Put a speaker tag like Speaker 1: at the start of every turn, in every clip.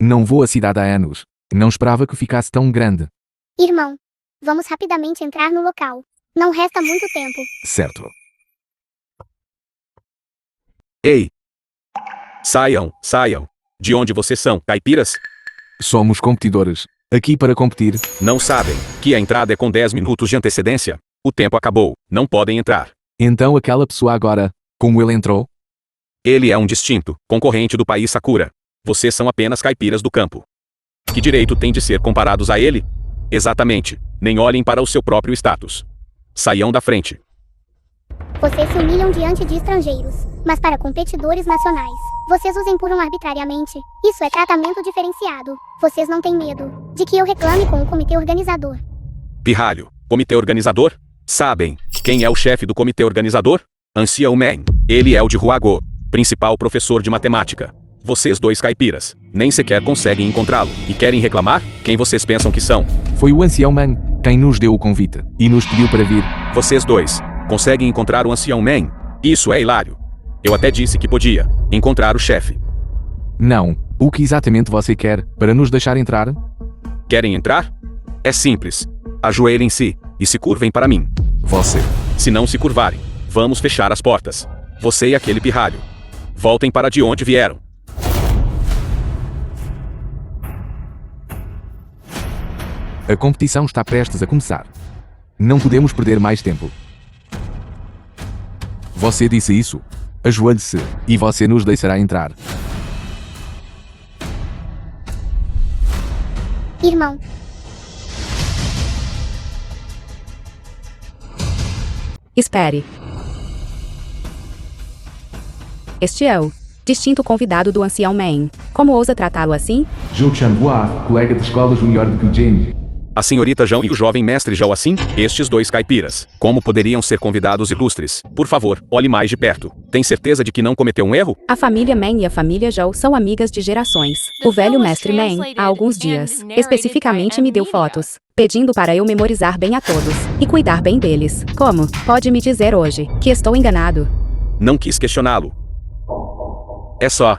Speaker 1: Não vou à cidade há anos. Não esperava que ficasse tão grande.
Speaker 2: Irmão, vamos rapidamente entrar no local. Não resta muito tempo.
Speaker 1: Certo.
Speaker 3: Ei! Saiam, saiam. De onde vocês são, caipiras?
Speaker 1: Somos competidores. Aqui para competir.
Speaker 3: Não sabem que a entrada é com 10 minutos de antecedência? O tempo acabou. Não podem entrar.
Speaker 1: Então aquela pessoa agora, como ele entrou?
Speaker 3: Ele é um distinto concorrente do país Sakura. Vocês são apenas caipiras do campo. Que direito tem de ser comparados a ele? Exatamente. Nem olhem para o seu próprio status. Saiam da frente.
Speaker 2: Vocês se humilham diante de estrangeiros, mas para competidores nacionais, vocês os empurram arbitrariamente. Isso é tratamento diferenciado. Vocês não têm medo de que eu reclame com o comitê organizador.
Speaker 3: Pirralho. Comitê organizador? Sabem quem é o chefe do comitê organizador? Ancião Man. Ele é o de Huago, principal professor de matemática. Vocês dois caipiras nem sequer conseguem encontrá-lo e querem reclamar? Quem vocês pensam que são?
Speaker 1: Foi o Ancião Man quem nos deu o convite e nos pediu para vir.
Speaker 3: Vocês dois conseguem encontrar o Ancião Man? Isso é hilário. Eu até disse que podia encontrar o chefe.
Speaker 1: Não. O que exatamente você quer para nos deixar entrar?
Speaker 3: Querem entrar? É simples. Ajoelhem-se e se curvem para mim.
Speaker 1: Você.
Speaker 3: Se não se curvarem, vamos fechar as portas. Você e aquele pirralho. Voltem para de onde vieram.
Speaker 1: A competição está prestes a começar. Não podemos perder mais tempo. Você disse isso. Ajoelhe-se e você nos deixará entrar.
Speaker 2: Irmão,
Speaker 4: Espere. Este é o distinto convidado do Ancião Man. Como ousa tratá-lo assim?
Speaker 1: Zhou Chanhua, colega de escola júnior de Kujin.
Speaker 3: A senhorita João e o jovem mestre Zhao assim? Estes dois caipiras. Como poderiam ser convidados ilustres? Por favor, olhe mais de perto. Tem certeza de que não cometeu um erro?
Speaker 4: A família Man e a família Zhou são amigas de gerações. O velho mestre Man, há alguns dias, especificamente me deu fotos, pedindo para eu memorizar bem a todos e cuidar bem deles. Como? Pode me dizer hoje que estou enganado?
Speaker 3: Não quis questioná-lo. É só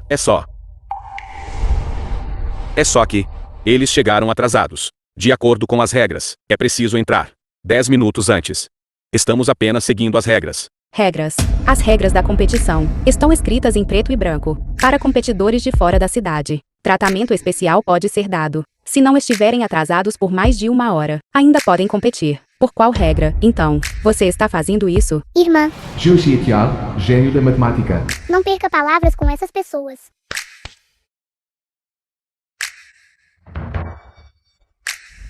Speaker 3: que eles chegaram atrasados. De acordo com as regras, é preciso entrar 10 minutos antes. Estamos apenas seguindo as regras.
Speaker 4: Regras. As regras da competição estão escritas em preto e branco para competidores de fora da cidade. Tratamento especial pode ser dado se não estiverem atrasados por mais de 1 hora. Ainda podem competir. Por qual regra, então, você está fazendo isso?
Speaker 2: irmã,
Speaker 1: Zhou Xietiao, gênio da matemática.
Speaker 2: não perca palavras com essas pessoas.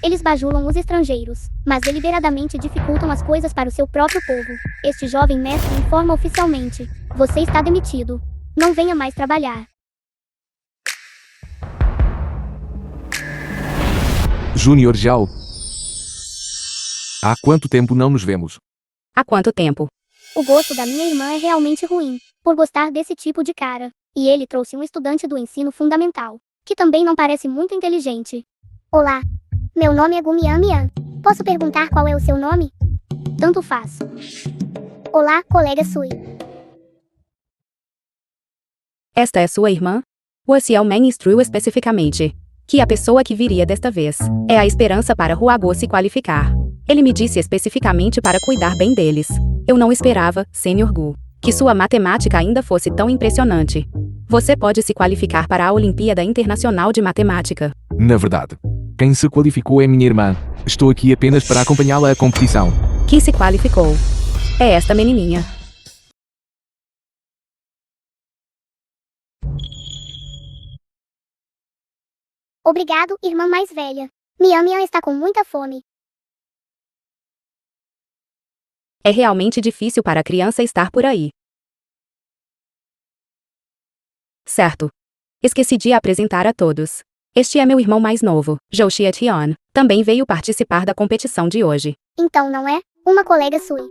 Speaker 2: Eles bajulam os estrangeiros, mas deliberadamente dificultam as coisas para o seu próprio povo. Este jovem mestre informa oficialmente: você está demitido. Não venha mais trabalhar.
Speaker 1: Júnior Zhao. Há quanto tempo não nos vemos?
Speaker 4: Há quanto tempo?
Speaker 2: O gosto da minha irmã é realmente ruim, por gostar desse tipo de cara. E ele trouxe um estudante do ensino fundamental, que também não parece muito inteligente. Olá, meu nome é Gumian Mian. Posso perguntar qual é o seu nome? Tanto faz. Olá, colega Sui.
Speaker 4: Esta é sua irmã? O Ancião Man instruiu especificamente que a pessoa que viria desta vez é a esperança para Huago se qualificar. Ele me disse especificamente para cuidar bem deles. Eu não esperava, Sr. Gu, que sua matemática ainda fosse tão impressionante. Você pode se qualificar para a Olimpíada Internacional de Matemática.
Speaker 1: Na verdade, quem se qualificou é minha irmã. Estou aqui apenas para acompanhá-la à competição.
Speaker 4: Quem se qualificou? É esta menininha.
Speaker 2: Obrigado, irmã mais velha. Mian Mian está com muita fome.
Speaker 4: É realmente difícil para a criança estar por aí. Certo. Esqueci de apresentar a todos. Este é meu irmão mais novo, Zhou Xietian. Também veio participar da competição de hoje.
Speaker 2: Então não é? Uma colega Sui.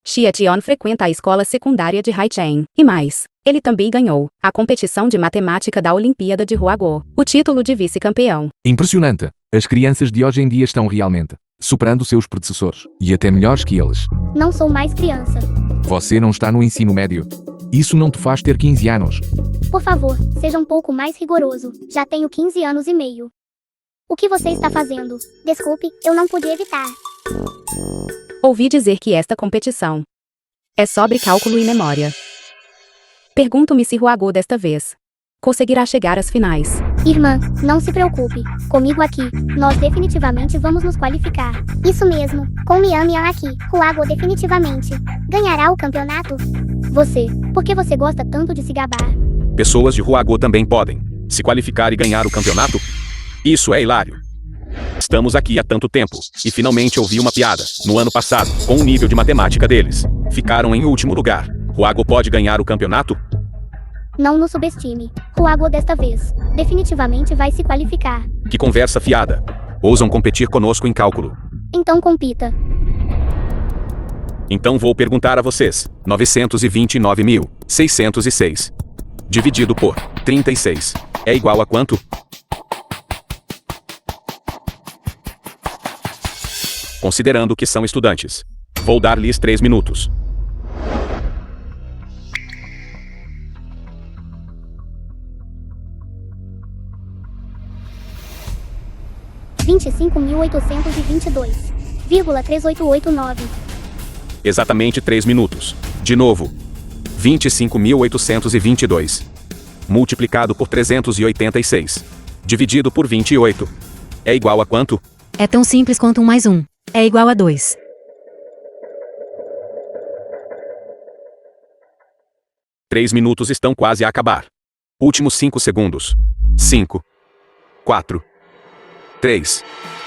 Speaker 4: Xietian frequenta a escola secundária de Haichen. E mais, ele também ganhou a competição de matemática da Olimpíada de Huago, o título de vice-campeão.
Speaker 1: Impressionante. As crianças de hoje em dia estão realmente superando seus predecessores. E até melhores que eles.
Speaker 2: Não sou mais criança.
Speaker 1: Você não está no ensino médio. Isso não te faz ter 15 anos.
Speaker 2: Por favor, seja um pouco mais rigoroso. Já tenho 15 anos e meio. O que você está fazendo? Desculpe, eu não pude evitar.
Speaker 4: Ouvi dizer que esta competição é sobre cálculo e memória. Pergunto-me se Huago desta vez conseguirá chegar às finais.
Speaker 2: Irmã, não se preocupe. Comigo aqui, nós definitivamente vamos nos qualificar. Isso mesmo, com Mian Mian aqui, Huago definitivamente ganhará o campeonato. Você, por que você gosta tanto de se gabar?
Speaker 3: Pessoas de Huago também podem se qualificar e ganhar o campeonato? Isso é hilário. Estamos aqui há tanto tempo, e finalmente ouvi uma piada, no ano passado, com o nível de matemática deles. Ficaram em último lugar. Huago pode ganhar o campeonato?
Speaker 2: Não nos subestime. Huago desta vez definitivamente vai se qualificar.
Speaker 3: Que conversa fiada. Ousam competir conosco em cálculo.
Speaker 2: Então compita.
Speaker 3: Então vou perguntar a vocês. 929.606 dividido por 36 é igual a quanto? Considerando que são estudantes. Vou dar-lhes 3 minutos.
Speaker 2: R$ 25.822,3889.
Speaker 3: Exatamente 3 minutos. De novo. 25.822. Multiplicado por 386. Dividido por 28. É igual a quanto?
Speaker 5: É tão simples quanto 1 mais 1. É igual a 2.
Speaker 3: Três minutos estão quase a acabar. Últimos 5 segundos. 5. 4. 3.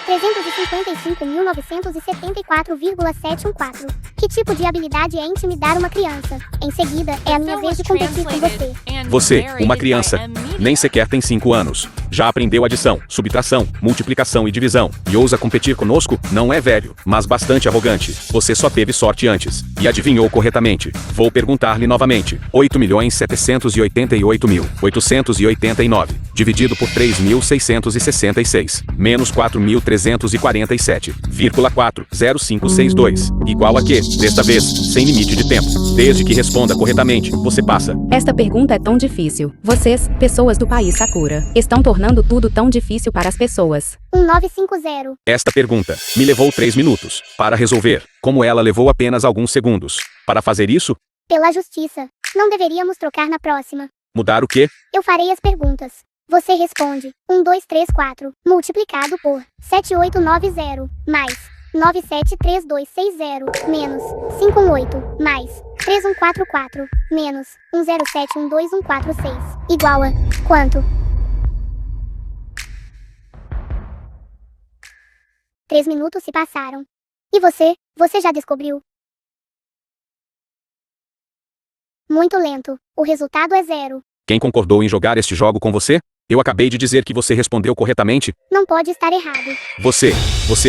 Speaker 2: 355.974,714. Que tipo de habilidade é intimidar uma criança? Em seguida, é a minha vez de competir com você.
Speaker 3: Você, uma criança, nem sequer tem 5 anos. Já aprendeu adição, subtração, multiplicação e divisão. E ousa competir conosco? Não é velho, mas bastante arrogante. Você só teve sorte antes. E adivinhou corretamente. Vou perguntar-lhe novamente. 8.788.889. Dividido por 3.666. Menos 4.347,40562. Igual a quê? Desta vez, sem limite de tempo. Desde que responda corretamente, você passa.
Speaker 4: Esta pergunta é tão difícil. Vocês, pessoas do país Sakura, estão tornando tudo tão difícil para as pessoas.
Speaker 2: 1950.
Speaker 3: Esta pergunta me levou 3 minutos para resolver, como ela levou apenas alguns segundos. Para fazer isso,
Speaker 2: Pela justiça. Não deveríamos trocar na próxima.
Speaker 3: mudar o quê?
Speaker 2: Eu farei as perguntas. Você responde. 1, 2, 3, 4. Multiplicado por 7890. Mais 973260. Menos 518. Mais 3144. Menos 1071246. Igual a quanto? 3 minutos se passaram. E você? Você já descobriu? Muito lento. O resultado é 0.
Speaker 3: Quem concordou em jogar este jogo com você? Eu acabei de dizer que você respondeu corretamente.
Speaker 2: Não pode estar errado.
Speaker 3: Você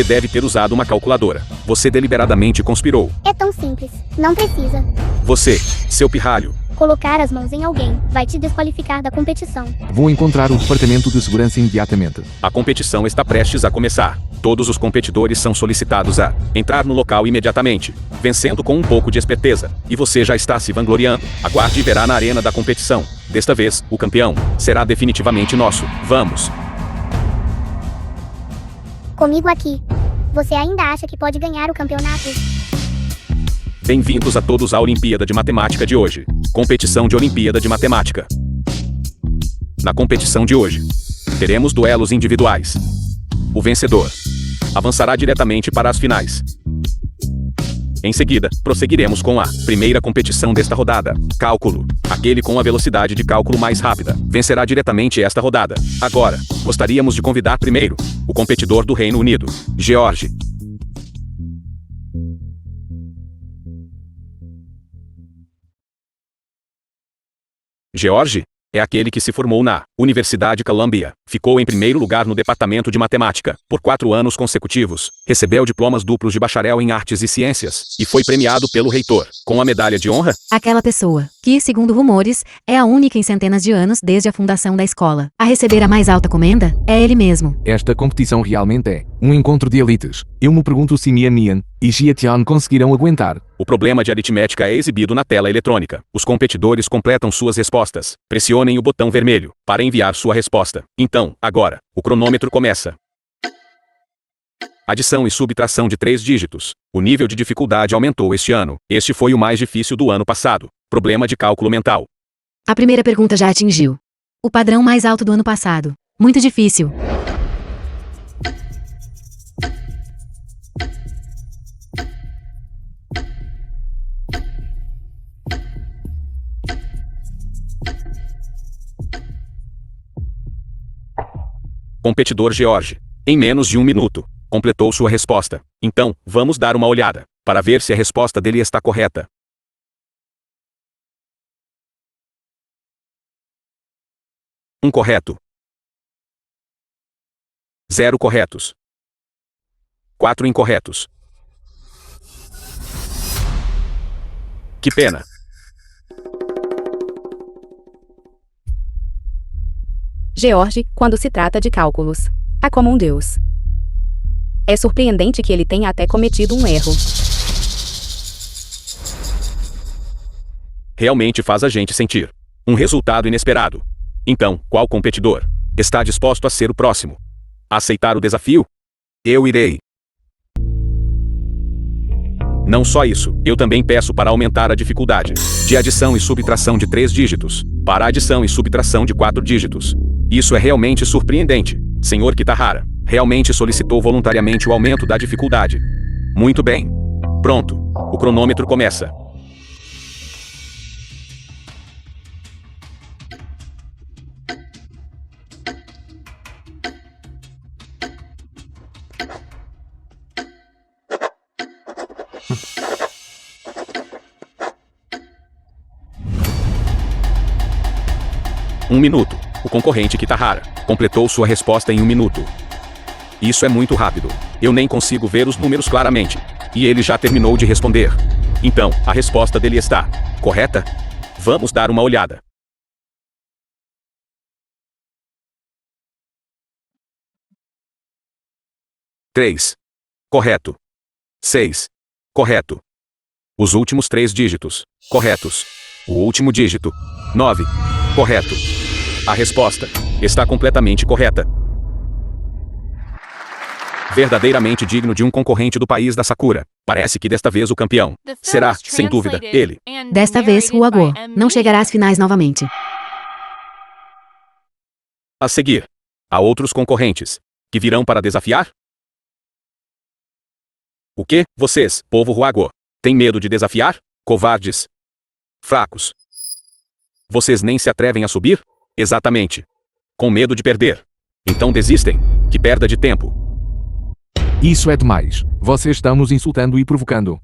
Speaker 3: deve ter usado uma calculadora. Você deliberadamente conspirou.
Speaker 2: É tão simples. Não precisa.
Speaker 3: Você, seu pirralho.
Speaker 2: Colocar as mãos em alguém vai te desqualificar da competição.
Speaker 1: Vou encontrar o departamento de segurança imediatamente.
Speaker 3: A competição está prestes a começar. Todos os competidores são solicitados a entrar no local imediatamente, vencendo com um pouco de esperteza. E você já está se vangloriando. Aguarde e verá na arena da competição. Desta vez, o campeão será definitivamente nosso. Vamos!
Speaker 2: Comigo aqui. Você ainda acha que pode ganhar o campeonato?
Speaker 3: Bem-vindos a todos à Olimpíada de Matemática de hoje. Competição de Olimpíada de Matemática. Na competição de hoje, teremos duelos individuais. O vencedor avançará diretamente para as finais. Em seguida, prosseguiremos com a primeira competição desta rodada, cálculo. Aquele com a velocidade de cálculo mais rápida vencerá diretamente esta rodada. Agora, gostaríamos de convidar primeiro o competidor do Reino Unido, George. George é aquele que se formou na Universidade Columbia. Ficou em primeiro lugar no departamento de matemática, por 4 anos consecutivos. Recebeu diplomas duplos de bacharel em artes e ciências, e foi premiado pelo reitor, com a medalha de honra.
Speaker 5: Aquela pessoa, que, segundo rumores, é a única em centenas de anos desde a fundação da escola a receber a mais alta comenda, é ele mesmo.
Speaker 1: Esta competição realmente é um encontro de elites. Eu me pergunto se Mian Mian e Jia Tian conseguirão aguentar.
Speaker 3: O problema de aritmética é exibido na tela eletrônica. Os competidores completam suas respostas. Pressionem o botão vermelho para enviar sua resposta. Então, agora, o cronômetro começa. Adição e subtração de 3 dígitos. O nível de dificuldade aumentou este ano. Este foi o mais difícil do ano passado. Problema de cálculo mental.
Speaker 5: A primeira pergunta já atingiu o padrão mais alto do ano passado. Muito difícil.
Speaker 3: Competidor George. Em menos de 1 minuto, completou sua resposta. Então, vamos dar uma olhada, para ver se a resposta dele está correta. Correto. 0 corretos. 4 incorretos. Que pena.
Speaker 4: George, quando se trata de cálculos, há como um deus. É surpreendente que ele tenha até cometido um erro.
Speaker 3: Realmente faz a gente sentir um resultado inesperado. Então, qual competidor está disposto a ser o próximo? A aceitar o desafio? Eu irei. Não só isso, eu também peço para aumentar a dificuldade de adição e subtração de 3 dígitos, para adição e subtração de 4 dígitos. Isso é realmente surpreendente. Senhor Kitahara, realmente solicitou voluntariamente o aumento da dificuldade. Muito bem. Pronto. O cronômetro começa. Um minuto. O concorrente Kitahara completou sua resposta em 1 minuto. Isso é muito rápido. Eu nem consigo ver os números claramente. E ele já terminou de responder. Então, a resposta dele está correta? Vamos dar uma olhada. Três. Correto. 6. Correto. Os últimos 3 dígitos. Corretos. O último dígito. 9. Correto. A resposta está completamente correta. Verdadeiramente digno de um concorrente do país da Sakura. Parece que desta vez o campeão será, sem dúvida, ele.
Speaker 5: Desta vez, Huago não chegará às finais novamente.
Speaker 3: A seguir, há outros concorrentes que virão para desafiar? O que, vocês, povo Huago, têm medo de desafiar? Covardes. Fracos. Vocês nem se atrevem a subir? Exatamente. Com medo de perder. Então desistem. Que perda de tempo.
Speaker 1: Isso é demais. Vocês estão nos insultando e provocando.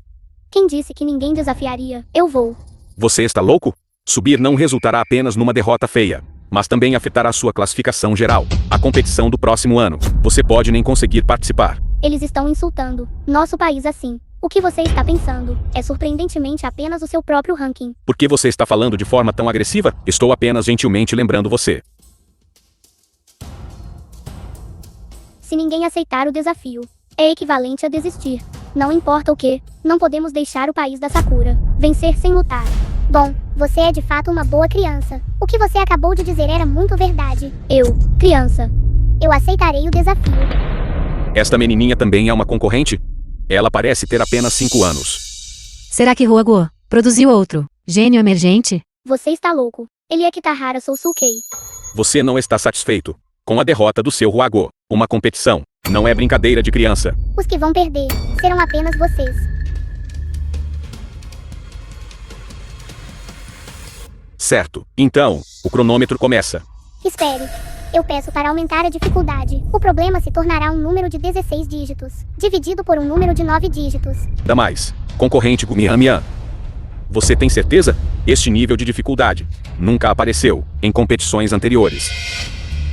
Speaker 2: Quem disse que ninguém desafiaria? Eu vou.
Speaker 3: Você está louco? Subir não resultará apenas numa derrota feia, mas também afetará sua classificação geral. A competição do próximo ano. Você pode nem conseguir participar.
Speaker 2: Eles estão insultando nosso país assim. O que você está pensando é surpreendentemente apenas o seu próprio ranking.
Speaker 3: Por que você está falando de forma tão agressiva? Estou apenas gentilmente lembrando você.
Speaker 2: Se ninguém aceitar o desafio, é equivalente a desistir. Não importa o que, não podemos deixar o país da Sakura vencer sem lutar. Bom, você é de fato uma boa criança. O que você acabou de dizer era muito verdade. Eu, criança. Eu aceitarei o desafio.
Speaker 3: Esta menininha também é uma concorrente? Ela parece ter apenas 5 anos.
Speaker 5: Será que Huago produziu outro gênio emergente?
Speaker 2: Você está louco. Ele é Kitahara Sousuke.
Speaker 3: Você não está satisfeito com a derrota do seu Huago. Uma competição não é brincadeira de criança.
Speaker 2: Os que vão perder serão apenas vocês.
Speaker 3: Certo. Então, o cronômetro começa.
Speaker 2: Espere. Eu peço para aumentar a dificuldade. O problema se tornará um número de 16 dígitos, dividido por um número de 9 dígitos.
Speaker 3: Dá mais. Concorrente Gumian Mian. Você tem certeza? Este nível de dificuldade nunca apareceu em competições anteriores.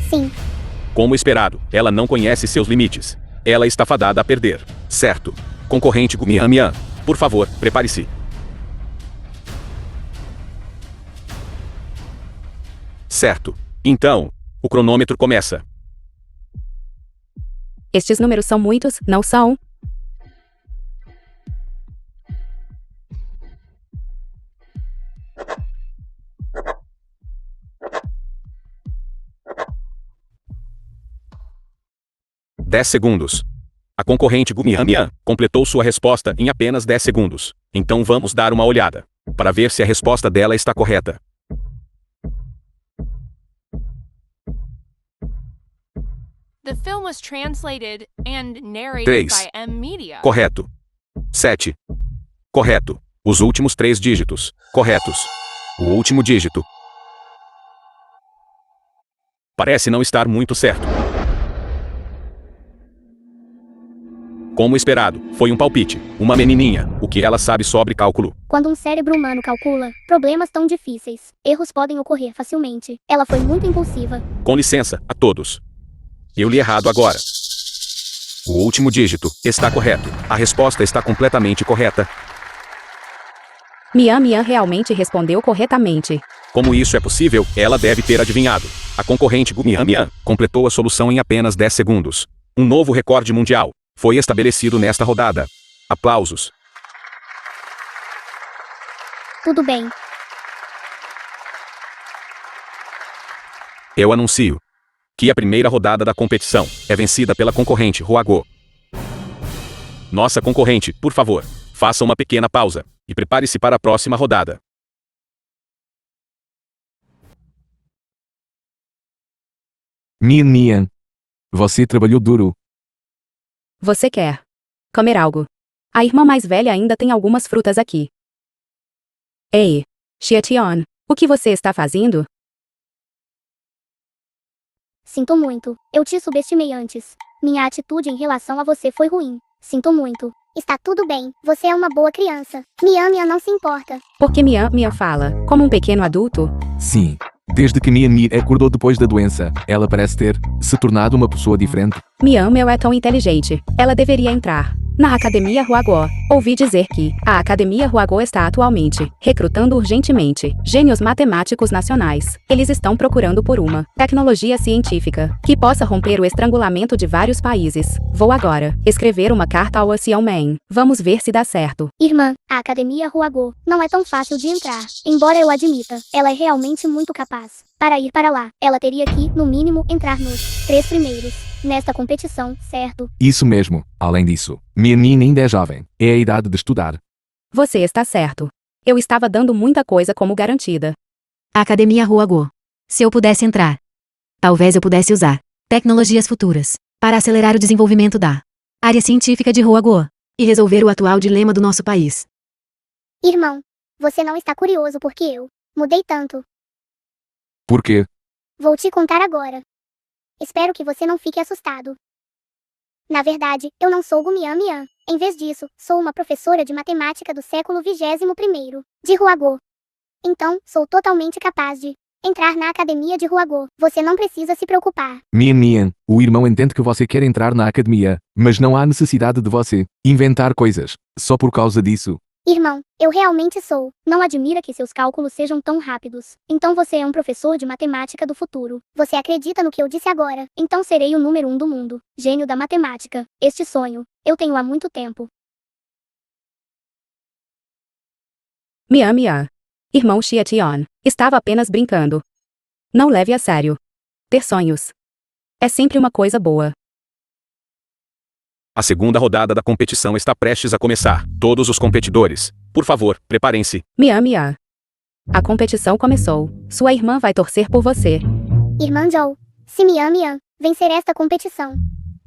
Speaker 2: Sim.
Speaker 3: Como esperado, ela não conhece seus limites. Ela está fadada a perder. Certo. Concorrente Gumian Mian, por favor, prepare-se. Certo. Então, o cronômetro começa.
Speaker 4: Estes números são muitos, não são?
Speaker 3: Dez segundos. A concorrente Gumian Mian completou sua resposta em apenas 10 segundos. Então vamos dar uma olhada para ver se a resposta dela está correta.
Speaker 6: The film was translated and narrated
Speaker 3: 3.
Speaker 6: by M Media.
Speaker 3: Correto. 7. Correto. Os últimos 3 dígitos. Corretos. O último dígito. Parece não estar muito certo. Como esperado, foi um palpite. Uma menininha. O que ela sabe sobre cálculo?
Speaker 2: Quando um cérebro humano calcula, problemas tão difíceis, erros podem ocorrer facilmente. Ela foi muito impulsiva.
Speaker 3: Com licença, a todos. Eu li errado agora. O último dígito está correto. A resposta está completamente correta.
Speaker 4: Mian Mian realmente respondeu corretamente.
Speaker 3: Como isso é possível, ela deve ter adivinhado. A concorrente Gumian Mian completou a solução em apenas 10 segundos. Um novo recorde mundial foi estabelecido nesta rodada. Aplausos.
Speaker 2: Tudo bem.
Speaker 3: Eu anuncio que a primeira rodada da competição é vencida pela concorrente Huago. Nossa concorrente, por favor, faça uma pequena pausa e prepare-se para a próxima rodada.
Speaker 1: Mian Mian. Você trabalhou duro.
Speaker 4: Você quer comer algo? A irmã mais velha ainda tem algumas frutas aqui. Ei, Xiaotian, o que você está fazendo?
Speaker 2: Sinto muito. Eu te subestimei antes. Minha atitude em relação a você foi ruim. Sinto muito. Está tudo bem. Você é uma boa criança. Mian Mian não se importa.
Speaker 4: Porque Mian Mian fala como um pequeno adulto?
Speaker 1: Sim. Desde que Mian Mian acordou depois da doença, ela parece ter se tornado uma pessoa diferente.
Speaker 4: Mian Mian é tão inteligente. Ela deveria entrar na Academia Huago. Ouvi dizer que a Academia Huago está atualmente recrutando urgentemente gênios matemáticos nacionais. Eles estão procurando por uma tecnologia científica que possa romper o estrangulamento de vários países. Vou agora escrever uma carta ao Xiaoman. Vamos ver se dá certo.
Speaker 2: Irmã, a Academia Huago não é tão fácil de entrar. Embora eu admita, ela é realmente muito capaz. Para ir para lá, ela teria que, no mínimo, entrar nos 3 primeiros. Nesta competição, certo?
Speaker 1: Isso mesmo. Além disso, Mian Mian ainda é jovem. É a idade de estudar.
Speaker 4: Você está certo. Eu estava dando muita coisa como garantida.
Speaker 5: Academia Huago. Se eu pudesse entrar, talvez eu pudesse usar tecnologias futuras para acelerar o desenvolvimento da área científica de Huago e resolver o atual dilema do nosso país.
Speaker 2: Irmão, você não está curioso porque eu mudei tanto.
Speaker 1: Por quê?
Speaker 2: Vou te contar agora. Espero que você não fique assustado. Na verdade, eu não sou Gumian Mian. Em vez disso, sou uma professora de matemática do século 21º, de Huago. Então, sou totalmente capaz de entrar na academia de Huago. Você não precisa se preocupar.
Speaker 1: Mian Mian, o irmão entende que você quer entrar na academia, mas não há necessidade de você inventar coisas só por causa disso.
Speaker 2: Irmão, eu realmente sou. Não admira que seus cálculos sejam tão rápidos. Então você é um professor de matemática do futuro. Você acredita no que eu disse agora? Então serei o número 1 do mundo. Gênio da matemática. Este sonho, eu tenho há muito tempo.
Speaker 4: Mian Mian. Irmão Xiaotian, estava apenas brincando. Não leve a sério. Ter sonhos é sempre uma coisa boa.
Speaker 3: A segunda rodada da competição está prestes a começar. Todos os competidores, por favor, preparem-se.
Speaker 4: Mian Mian. A competição começou. Sua irmã vai torcer por você.
Speaker 2: Irmã Zhou, se Mian Mian vencer esta competição,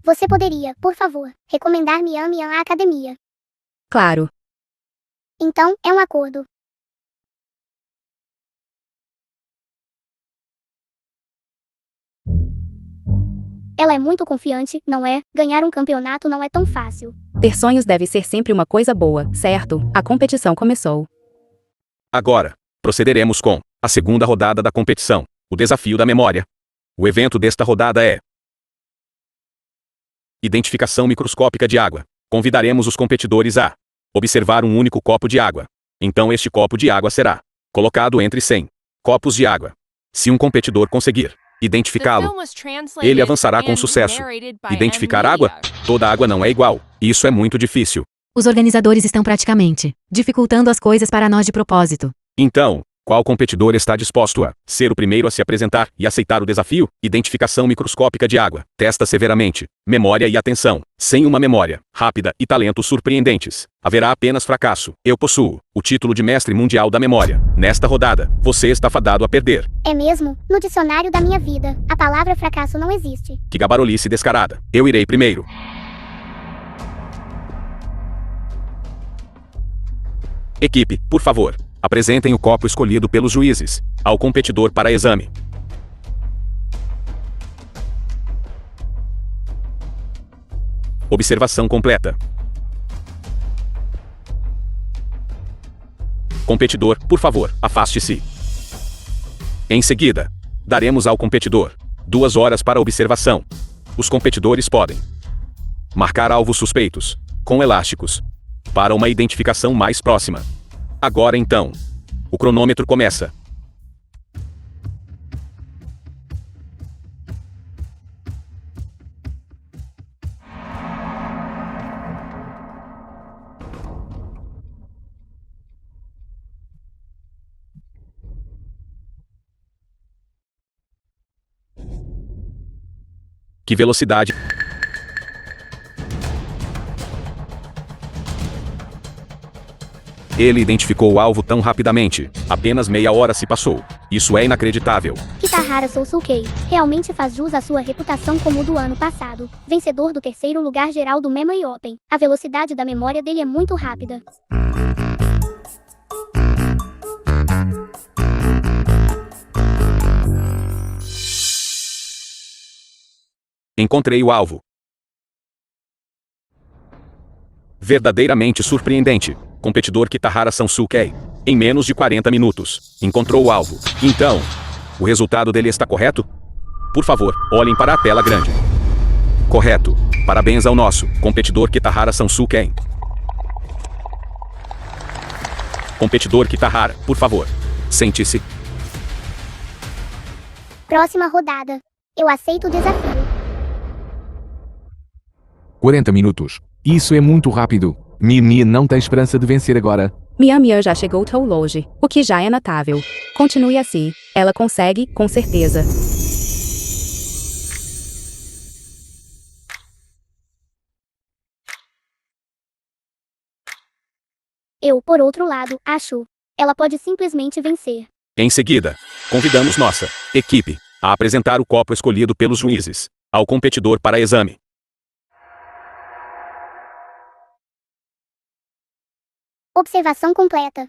Speaker 2: você poderia, por favor, recomendar Mian Mian à academia.
Speaker 4: Claro.
Speaker 2: Então, é um acordo. Ela é muito confiante, não é? Ganhar um campeonato não é tão fácil.
Speaker 4: Ter sonhos deve ser sempre uma coisa boa, certo? A competição começou.
Speaker 3: Agora, procederemos com a segunda rodada da competição, o desafio da memória. O evento desta rodada é identificação microscópica de água. Convidaremos os competidores a observar um único copo de água. Então este copo de água será colocado entre 100 copos de água. Se um competidor conseguir
Speaker 6: The
Speaker 3: identificá-lo,
Speaker 6: film was translated
Speaker 3: ele avançará com
Speaker 6: and
Speaker 3: sucesso.
Speaker 6: narrated by
Speaker 3: Identificar
Speaker 6: M.
Speaker 3: água?
Speaker 6: Media.
Speaker 3: Toda água não é igual. Isso é muito difícil.
Speaker 5: Os organizadores estão praticamente dificultando as coisas para nós de propósito.
Speaker 3: Então, qual competidor está disposto a ser o primeiro a se apresentar e aceitar o desafio? Identificação microscópica de água. Testa severamente. Memória e atenção. Sem uma memória rápida e talentos surpreendentes, haverá apenas fracasso. Eu possuo o título de mestre mundial da memória. Nesta rodada, você está fadado a perder.
Speaker 2: É mesmo? No dicionário da minha vida, a palavra fracasso não existe.
Speaker 3: Que gabarolice descarada. Eu irei primeiro. Equipe, por favor, apresentem o copo escolhido pelos juízes ao competidor para exame. Observação completa. Competidor, por favor, afaste-se. Em seguida, daremos ao competidor 2 horas para observação. Os competidores podem marcar alvos suspeitos com elásticos para uma identificação mais próxima. Agora então, o cronômetro começa. Que velocidade! Ele identificou o alvo tão rapidamente. Apenas meia hora se passou. Isso é inacreditável.
Speaker 2: Kitahara Sousuke realmente faz jus à sua reputação como o do ano passado, vencedor do 3º lugar geral do Memory Open. A velocidade da memória dele é muito rápida.
Speaker 3: Encontrei o alvo. Verdadeiramente surpreendente. Competidor Kitahara Sansuke, em menos de 40 minutos, encontrou o alvo. Então, o resultado dele está correto? Por favor, olhem para a tela grande. Correto. Parabéns ao nosso competidor Kitahara Sansuke. Competidor Kitahara, por favor, sente-se.
Speaker 2: Próxima rodada. Eu aceito o desafio.
Speaker 1: 40 minutos. Isso é muito rápido. Mia não tem esperança de vencer agora.
Speaker 4: Mia já chegou tão longe, o que já é notável. Continue assim. Ela consegue, com certeza.
Speaker 2: Eu, por outro lado, acho. Ela pode simplesmente vencer.
Speaker 3: Em seguida, convidamos nossa equipe a apresentar o copo escolhido pelos juízes ao competidor para exame.
Speaker 2: Observação completa.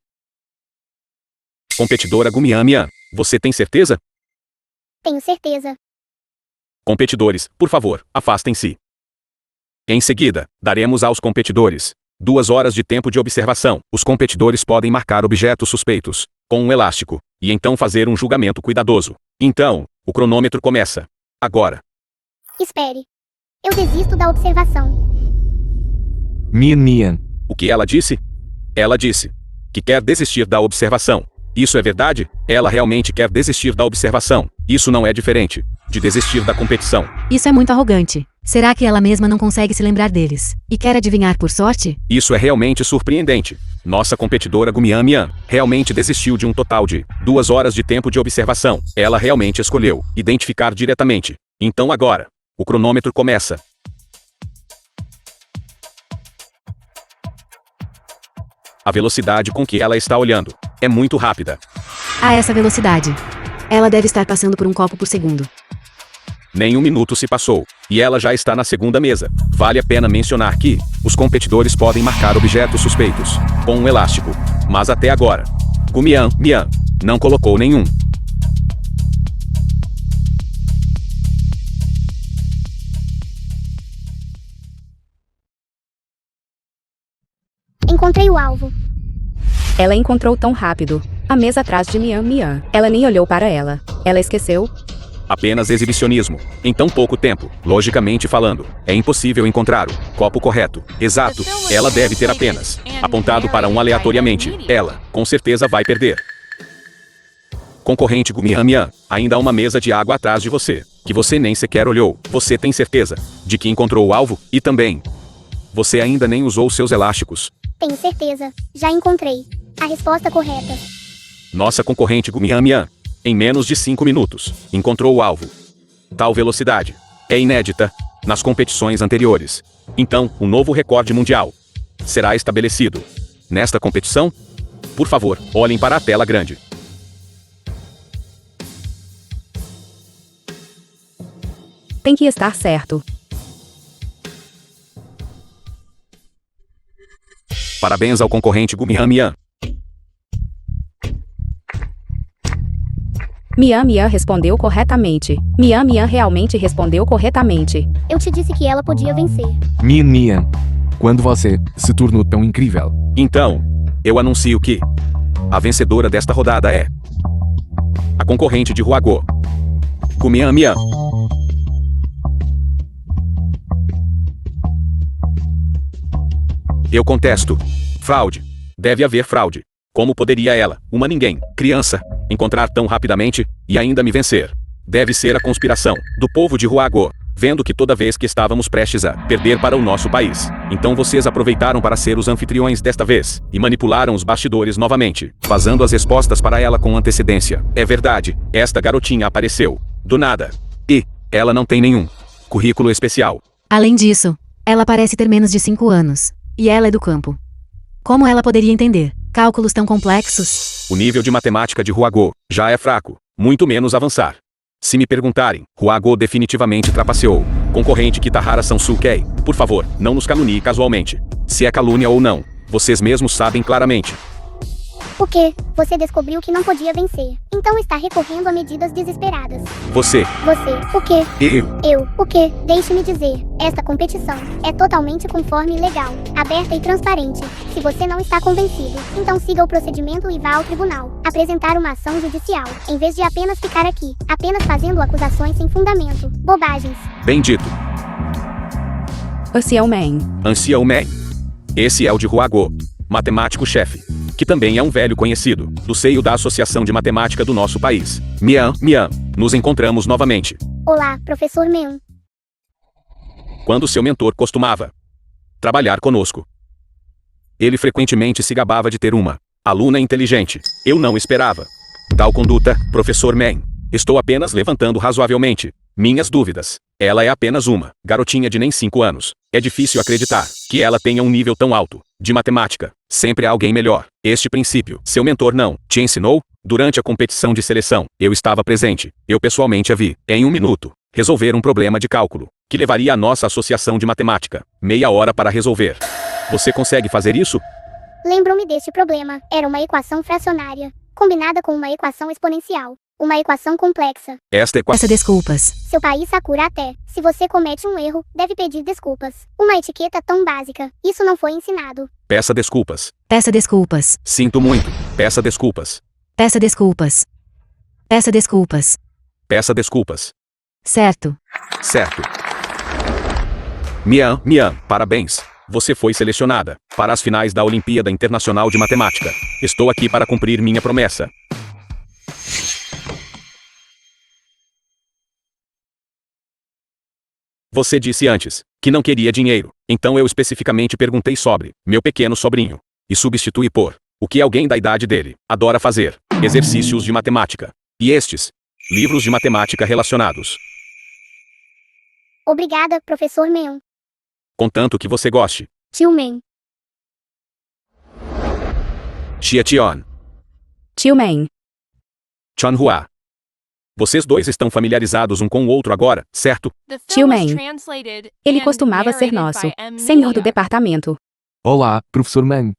Speaker 3: Competidora Gumiamian, você tem certeza?
Speaker 2: Tenho certeza.
Speaker 3: Competidores, por favor, afastem-se. Em seguida, daremos aos competidores 2 horas de tempo de observação. Os competidores podem marcar objetos suspeitos com um elástico e então fazer um julgamento cuidadoso. Então, o cronômetro começa. Agora.
Speaker 2: Espere. Eu desisto da observação.
Speaker 1: Mia.
Speaker 3: O que ela disse? Ela disse que quer desistir da observação. Isso é verdade? Ela realmente quer desistir da observação. Isso não é diferente de desistir da competição.
Speaker 5: Isso é muito arrogante. Será que ela mesma não consegue se lembrar deles? E quer adivinhar por sorte?
Speaker 3: Isso é realmente surpreendente. Nossa competidora Gumiamian realmente desistiu de um total de 2 horas de tempo de observação. Ela realmente escolheu identificar diretamente. Então agora, o cronômetro começa. A velocidade com que ela está olhando é muito rápida.
Speaker 5: A essa velocidade. Ela deve estar passando por um copo por segundo.
Speaker 3: Nem 1 minuto se passou, e ela já está na segunda mesa. Vale a pena mencionar que os competidores podem marcar objetos suspeitos com um elástico, mas até agora, Mian não colocou nenhum.
Speaker 2: Encontrei o alvo.
Speaker 4: Ela encontrou tão rápido. A mesa atrás de Mian Mian. Ela nem olhou para ela. Ela esqueceu?
Speaker 3: Apenas exibicionismo. Em tão pouco tempo, logicamente falando, é impossível encontrar o copo correto. Exato. Ela deve ter apenas apontado para um aleatoriamente. Ela, com certeza vai perder. Concorrente Mian Mian, ainda há uma mesa de água atrás de você, que você nem sequer olhou. Você tem certeza de que encontrou o alvo? E também, você ainda nem usou seus elásticos.
Speaker 2: Tenho certeza. Já encontrei a resposta correta.
Speaker 3: Nossa concorrente Mian Mian, em menos de 5 minutos, encontrou o alvo. Tal velocidade é inédita nas competições anteriores. Então, um novo recorde mundial será estabelecido nesta competição. Por favor, olhem para a tela grande.
Speaker 4: Tem que estar certo.
Speaker 3: Parabéns ao concorrente Mian Mian.
Speaker 4: Mian Mian respondeu corretamente. Mian Mian realmente respondeu corretamente.
Speaker 2: Eu te disse que ela podia vencer.
Speaker 1: Mian Mian. Quando você se tornou tão incrível?
Speaker 3: Então, eu anuncio que a vencedora desta rodada é a concorrente de Huago, Mian Mian. Eu contesto. Fraude. Deve haver fraude. Como poderia ela, uma ninguém, criança, encontrar tão rapidamente e ainda me vencer? Deve ser a conspiração do povo de Huago, vendo que toda vez que estávamos prestes a perder para o nosso país, então vocês aproveitaram para ser os anfitriões desta vez e manipularam os bastidores novamente, vazando as respostas para ela com antecedência. É verdade, esta garotinha apareceu do nada e ela não tem nenhum currículo especial.
Speaker 5: Além disso, ela parece ter menos de 5 anos. E ela é do campo. Como ela poderia entender cálculos tão complexos?
Speaker 3: O nível de matemática de Huago já é fraco, muito menos avançar. Se me perguntarem, Huago definitivamente trapaceou. Concorrente Kitahara Sansukei, por favor, não nos calunie casualmente. Se é calúnia ou não, vocês mesmos sabem claramente.
Speaker 2: O quê? Você descobriu que não podia vencer. Então está recorrendo a medidas desesperadas.
Speaker 3: Você.
Speaker 2: O quê?
Speaker 3: Eu.
Speaker 2: O quê? Deixe-me dizer. Esta competição é totalmente conforme e legal, aberta e transparente. Se você não está convencido, então siga o procedimento e vá ao tribunal apresentar uma ação judicial, em vez de apenas ficar aqui, apenas fazendo acusações sem fundamento. Bobagens.
Speaker 3: Bem dito.
Speaker 4: Ancião Man.
Speaker 3: Ancião Man. Esse é o de Huago, matemático-chefe, que também é um velho conhecido do seio da Associação de Matemática do nosso país. Mian Mian, nos encontramos novamente.
Speaker 2: Olá, professor Mian.
Speaker 3: Quando seu mentor costumava trabalhar conosco, ele frequentemente se gabava de ter uma aluna inteligente. Eu não esperava tal conduta, professor Man. Estou apenas levantando razoavelmente minhas dúvidas. Ela é apenas uma garotinha de nem 5 anos. É difícil acreditar que ela tenha um nível tão alto de matemática. Sempre há alguém melhor. Este princípio, seu mentor não te ensinou? Durante a competição de seleção, eu estava presente. Eu pessoalmente a vi, em 1 minuto, resolver um problema de cálculo, que levaria a nossa associação de matemática meia hora para resolver. Você consegue fazer isso?
Speaker 2: Lembro-me deste problema. Era uma equação fracionária, combinada com uma equação exponencial. Uma equação complexa.
Speaker 3: Esta equação...
Speaker 5: Peça desculpas.
Speaker 2: Seu país Sakura até, se você comete um erro, deve pedir desculpas. Uma etiqueta tão básica. Isso não foi ensinado.
Speaker 3: Peça desculpas.
Speaker 5: Peça desculpas.
Speaker 3: Sinto muito. Peça desculpas.
Speaker 5: Peça desculpas. Peça desculpas.
Speaker 3: Peça desculpas.
Speaker 5: Certo.
Speaker 3: Certo. Mian Mian, parabéns. Você foi selecionada para as finais da Olimpíada Internacional de Matemática. Estou aqui para cumprir minha promessa. Você disse antes que não queria dinheiro, então eu especificamente perguntei sobre meu pequeno sobrinho e substituí por o que alguém da idade dele adora fazer: exercícios de matemática. E estes livros de matemática relacionados.
Speaker 2: Obrigada, professor Mian.
Speaker 3: Contanto que você goste.
Speaker 2: Tio Mian.
Speaker 3: Xia Tion.
Speaker 4: Tio Man.
Speaker 3: Chonhua. Vocês dois estão familiarizados um com o outro agora, certo?
Speaker 6: The
Speaker 4: Tio
Speaker 6: film was
Speaker 4: Man.
Speaker 6: translated
Speaker 4: Ele
Speaker 6: and
Speaker 4: costumava ser
Speaker 6: narrated
Speaker 4: nosso
Speaker 6: by M.
Speaker 4: senhor do
Speaker 6: Media.
Speaker 4: departamento.
Speaker 1: Olá, professor Man.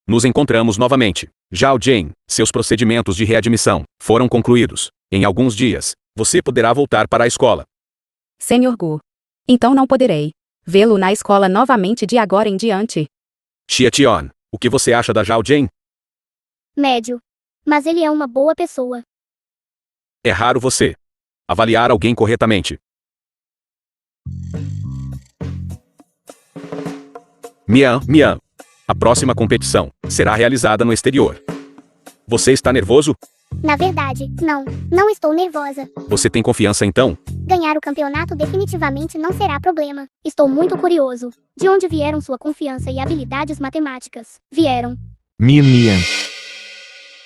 Speaker 3: Nos encontramos novamente. Zhao Jing, seus procedimentos de readmissão foram concluídos. Em alguns dias, você poderá voltar para a escola.
Speaker 4: Senhor Gu. Então não poderei vê-lo na escola novamente de agora em diante.
Speaker 3: Xia Tion, o que você acha da Zhao Jing?
Speaker 2: Médio. Mas ele é uma boa pessoa.
Speaker 3: É raro você avaliar alguém corretamente. Mian, a próxima competição será realizada no exterior. Você está nervoso?
Speaker 2: Na verdade, não estou nervosa.
Speaker 3: Você tem confiança então?
Speaker 2: Ganhar o campeonato definitivamente não será problema. Estou muito curioso. De onde vieram sua confiança e habilidades matemáticas? Vieram.
Speaker 1: Mian.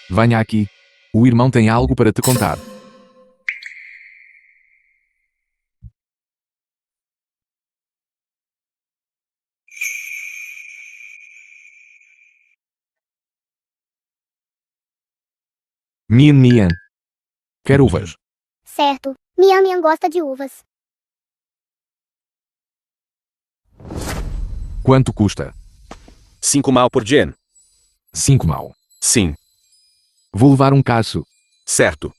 Speaker 1: Venha aqui. O irmão tem algo para te contar. Mian. Quer uvas?
Speaker 2: Certo. Mian gosta de uvas.
Speaker 1: Quanto custa?
Speaker 3: 5 mal por yen.
Speaker 1: 5 mal.
Speaker 3: Sim,
Speaker 1: Vou levar um cacho.
Speaker 3: certo.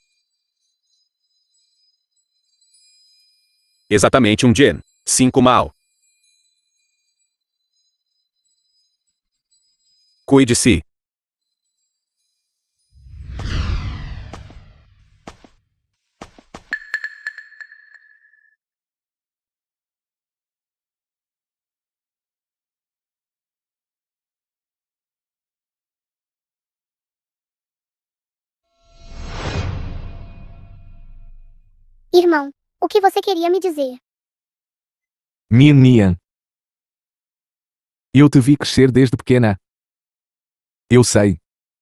Speaker 3: Exatamente um yen. 5 mal. Cuide-se.
Speaker 2: Irmão, o que você queria me dizer?
Speaker 1: Mian. Eu te vi crescer desde pequena. Eu sei.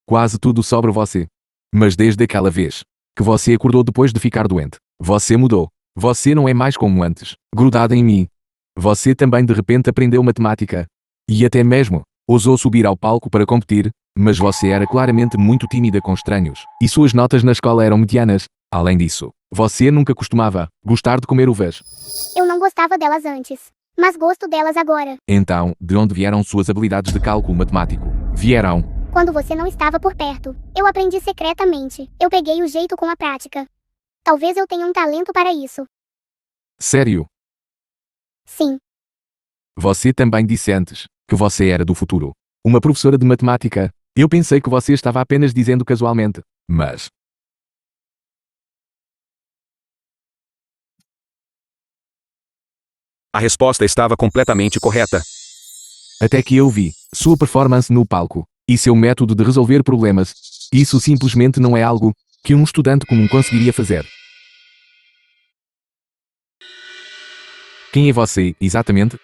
Speaker 1: Quase tudo sobre você. Mas desde aquela vez que você acordou depois de ficar doente, você mudou. Você não é mais como antes, grudada em mim. Você também de repente aprendeu matemática. E até mesmo ousou subir ao palco para competir, mas você era claramente muito tímida com estranhos. E suas notas na escola eram medianas. Além disso, você nunca costumava gostar de comer uvas.
Speaker 2: Eu não gostava delas antes, mas gosto delas agora.
Speaker 1: Então, de onde vieram suas habilidades de cálculo matemático? Vieram.
Speaker 2: Quando você não estava por perto, eu aprendi secretamente. Eu peguei o jeito com a prática. Talvez eu tenha um talento para isso.
Speaker 1: Sério?
Speaker 2: Sim,
Speaker 1: Você também disse antes que você era do futuro. Uma professora de matemática. Eu pensei que você estava apenas dizendo casualmente. Mas...
Speaker 3: A resposta estava completamente correta.
Speaker 1: até que eu vi sua performance no palco e seu método de resolver problemas. Isso simplesmente não é algo que um estudante comum conseguiria fazer. Quem é você, exatamente?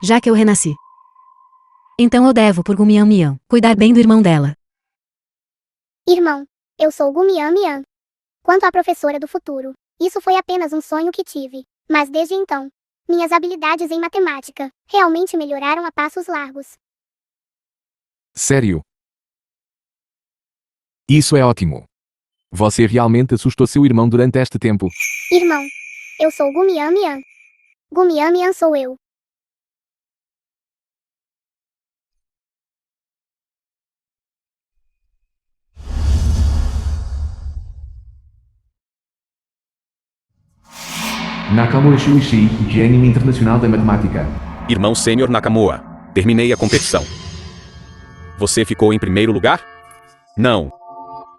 Speaker 5: Já que eu renasci. Então eu devo, por Gumian, cuidar bem do irmão dela.
Speaker 2: irmão, eu sou Gumian. Quanto à professora do futuro, isso foi apenas um sonho que tive. Mas desde então, minhas habilidades em matemática realmente melhoraram a passos largos.
Speaker 1: Sério? Isso é ótimo. Você realmente assustou seu irmão durante este tempo.
Speaker 2: Irmão, eu sou Gumian. Gumian sou eu.
Speaker 1: Nakamura Shuichi, gênio internacional da matemática.
Speaker 3: Irmão sênior Nakamura. Terminei a competição. Você ficou em primeiro lugar? Não.